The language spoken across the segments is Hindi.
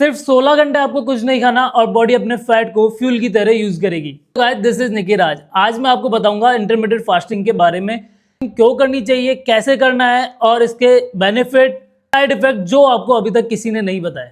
सिर्फ 16 घंटे आपको कुछ नहीं खाना और बॉडी अपने फैट को फ्यूल की तरह यूज करेगी। गाइस, दिस इज निखिल राज। आज मैं आपको बताऊंगा इंटरमिटेंट फास्टिंग के बारे में, क्यों करनी चाहिए, कैसे करना है और इसके बेनिफिट, साइड इफेक्ट जो आपको अभी तक किसी ने नहीं बताया।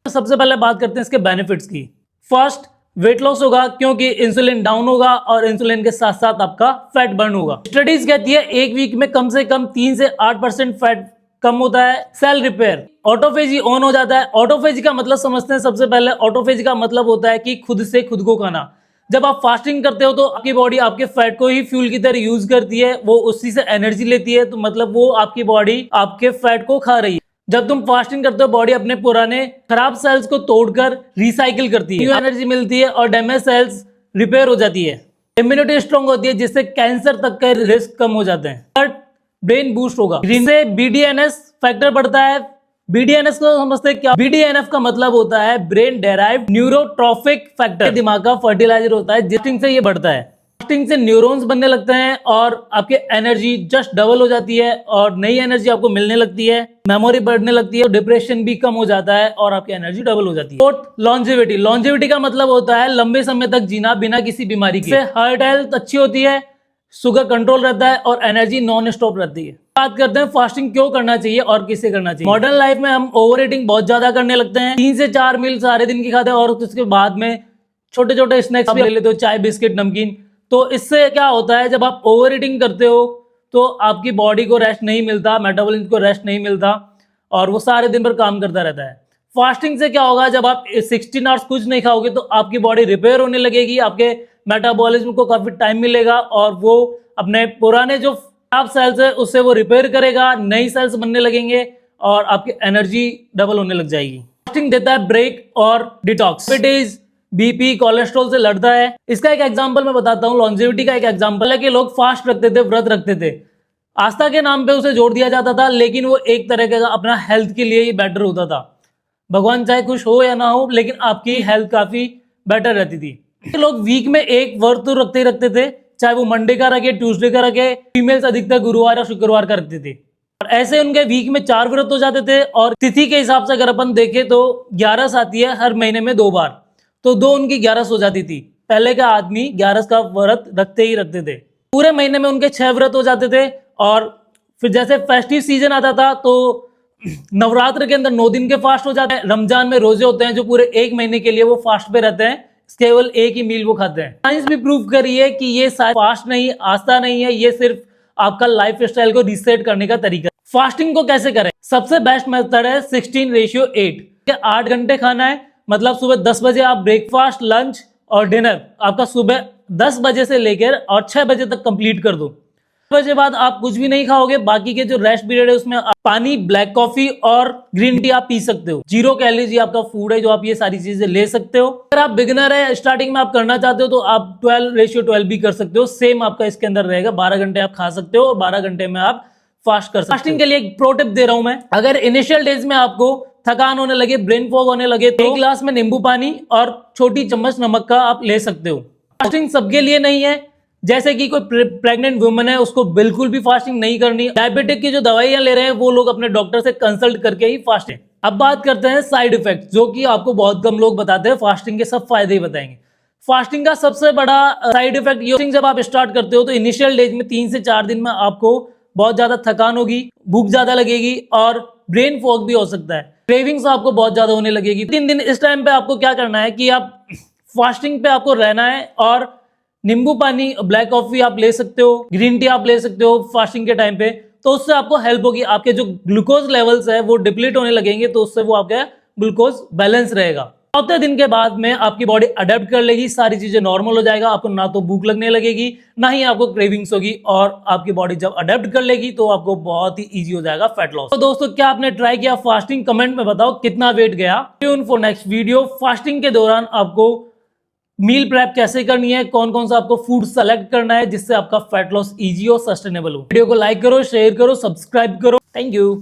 तो सबसे पहले बात करते हैं इसके बेनिफिट्स की। फर्स्ट, वेट लॉस होगा क्योंकि इंसुलिन डाउन होगा और इंसुलिन के साथ साथ आपका फैट बर्न होगा। स्टडीज कहती है एक वीक में कम से कम 3 से 8% फैट कम होता है। सेल रिपेयर, ऑटोफेजी ऑन हो जाता है। ऑटोफेजी का मतलब समझते हैं। सबसे पहले ऑटोफेजी का मतलब होता है कि खुद से खुद को खाना। जब आप फास्टिंग करते हो तो आपकी बॉडी आपके फैट को ही फ्यूल की तरह यूज करती है, वो उसी से एनर्जी लेती है, तो मतलब वो आपकी बॉडी आपके फैट को खा रही है। जब तुम फास्टिंग करते हो बॉडी अपने पुराने खराब सेल्स को तोड़कर रिसाइकिल करती है, एनर्जी मिलती है और डैमेज सेल्स रिपेयर हो जाती है। इम्यूनिटी स्ट्रांग होती है जिससे कैंसर तक के रिस्क कम हो जाते हैं। थर्ड, ब्रेन बूस्ट होगा। जिससे बीडीएनएस फैक्टर बढ़ता है। बीडीएनएस को समझते हैं क्या? बीडीएनएफ का मतलब होता है ब्रेन डेराइव्ड न्यूरोट्रॉफिक फैक्टर। दिमाग का फर्टिलाइजर होता है जिससे ये बढ़ता है। फास्टिंग से न्यूरॉन्स बनने लगते हैं और आपकी एनर्जी जस्ट डबल हो जाती है और नई एनर्जी आपको मिलने लगती है। मेमोरी बढ़ने लगती है, डिप्रेशन भी कम हो जाता है और आपकी एनर्जी डबल हो जाती है। Fourth, longevity. लॉन्जेविटी का मतलब होता है लंबे समय तक जीना बिना किसी बीमारी के। हार्ट हेल्थ अच्छी होती है, शुगर कंट्रोल रहता है और एनर्जी नॉन स्टॉप रहती है। बात करते हैं फास्टिंग क्यों करना चाहिए और किसे करना चाहिए। मॉडर्न लाइफ में हम ओवर ईटिंग बहुत ज्यादा करने लगते हैं। 3 से 4 मील सारे दिन की खाते हैं और उसके बाद में छोटे छोटे स्नैक्स भी ले लेते हो, चाय बिस्किट नमकीन। तो इससे क्या होता है, जब आप ओवर ईटिंग करते हो तो आपकी बॉडी को रेस्ट नहीं मिलता, मेटाबॉलिज्म को रेस्ट नहीं मिलता और वो सारे दिन भर काम करता रहता है। फास्टिंग से क्या होगा, जब आप 16 आवर्स कुछ नहीं खाओगे तो आपकी बॉडी रिपेयर होने लगेगी, आपके मेटाबॉलिज्म को काफी टाइम मिलेगा और वो अपने पुराने जो खराब सेल्स है उससे वो रिपेयर करेगा, नई सेल्स बनने लगेंगे और आपकी एनर्जी डबल होने लग जाएगी। फास्टिंग देता है ब्रेक और डिटॉक्स। डायबिटीज, बीपी, कोलेस्ट्रॉल से लड़ता है। इसका एक एग्जांपल मैं बताता हूँ। लॉन्जेविटी का एक एग्जांपल है कि लोग फास्ट रखते थे, व्रत रखते थे, आस्था के नाम पे उसे जोड़ दिया जाता था, लेकिन वो एक तरह का अपना हेल्थ के लिए ही बेटर होता था। भगवान चाहे खुश हो या ना हो, लेकिन आपकी हेल्थ काफी बेटर रहती थी। लोग वीक में एक व्रत तो रखते ही रखते थे, चाहे वो मंडे का रखे, ट्यूसडे का रखे। फीमेल्स अधिकतर गुरुवार या शुक्रवार का रखते थे और ऐसे उनके वीक में 4 व्रत हो जाते थे। और तिथि के हिसाब से अगर अपन देखें तो 11 आती है हर महीने में 2 बार, तो 2 उनकी 11 हो जाती थी। पहले का आदमी 11 का व्रत रखते ही रखते थे। पूरे महीने में उनके 6 व्रत हो जाते थे। और फिर जैसे फेस्टिव सीजन आता था तो नवरात्र के अंदर 9 दिन के फास्ट हो जाते हैं। रमजान में रोजे होते हैं जो पूरे 1 महीने के लिए वो फास्ट पे रहते हैं, केवल एक ही मील वो खाते हैं। साइंस भी प्रूव करी है कि ये फास्ट नहीं, आस्था नहीं है, ये सिर्फ आपका लाइफ स्टाइल को रीसेट करने का तरीका। फास्टिंग को कैसे करें? सबसे बेस्ट मेथड है 16:8। 8 घंटे खाना है, मतलब सुबह 10 बजे आप ब्रेकफास्ट, लंच और डिनर आपका सुबह 10 बजे से लेकर और 6 बजे तक कंप्लीट कर दो। 6 बजे बाद आप कुछ भी नहीं खाओगे। बाकी के जो रेस्ट पीरियड है उसमें पानी, ब्लैक कॉफी और ग्रीन टी आप पी सकते हो। 0 कैलोरी आपका फूड है जो आप ये सारी चीजें ले सकते हो। अगर आप बिगिनर है, स्टार्टिंग में आप करना चाहते हो तो आप 12:12 भी कर सकते हो। सेम आपका इसके अंदर रहेगा। 12 घंटे आप खा सकते हो और 12 घंटे में आप फास्ट कर सकते हो। फास्टिंग के लिए एक प्रो टिप दे रहा हूं मैं। अगर इनिशियल डेज में आपको थकान होने लगे, ब्रेन फॉग होने लगे, तो 1 गिलास में नींबू पानी और छोटी चम्मच नमक का आप ले सकते हो। फास्टिंग सबके लिए नहीं है। जैसे कि कोई प्रेग्नेंट वुमन है, उसको बिल्कुल भी फास्टिंग नहीं करनी। डायबिटिक की जो दवाइयां ले रहे हैं वो लोग अपने डॉक्टर से कंसल्ट करके ही फास्टिंग। अब बात करते हैं साइड इफेक्ट, जो कि आपको बहुत कम लोग बताते हैं। फास्टिंग के सब फायदे ही बताएंगे। फास्टिंग का सबसे बड़ा साइड इफेक्ट ये, जब आप स्टार्ट करते हो तो इनिशियल डेज में 3 से 4 दिन में आपको बहुत ज्यादा थकान होगी, भूख ज्यादा लगेगी और ब्रेन फॉग भी हो सकता है। क्रेविंग्स आपको बहुत ज्यादा होने लगेगी। 3 दिन इस टाइम पे आपको क्या करना है कि आप फास्टिंग पे आपको रहना है और नींबू पानी, ब्लैक कॉफी आप ले सकते हो, ग्रीन टी आप ले सकते हो फास्टिंग के टाइम पे। तो उससे आपको हेल्प होगी। आपके जो ग्लूकोज लेवल्स है वो डिप्लीट होने लगेंगे, तो उससे वो आपका ग्लूकोज बैलेंस रहेगा। 4थे दिन के बाद में आपकी बॉडी अडेप्ट कर लेगी, सारी चीजें नॉर्मल हो जाएगा। आपको ना तो भूख लगने लगेगी, ना ही आपको क्रेविंग्स होगी और आपकी बॉडी जब अडेप्ट कर लेगी तो आपको बहुत ही इजी हो जाएगा फैट लॉस। तो दोस्तों, क्या आपने ट्राई किया फास्टिंग? कमेंट में बताओ कितना वेट गया। Tune for next video. Fasting के दौरान आपको मील प्रेप कैसे करनी है, कौन कौन सा आपको फूड सेलेक्ट करना है जिससे आपका फैट लॉस इजी और सस्टेनेबल हो। वीडियो को लाइक करो, शेयर करो, सब्सक्राइब करो। Thank you.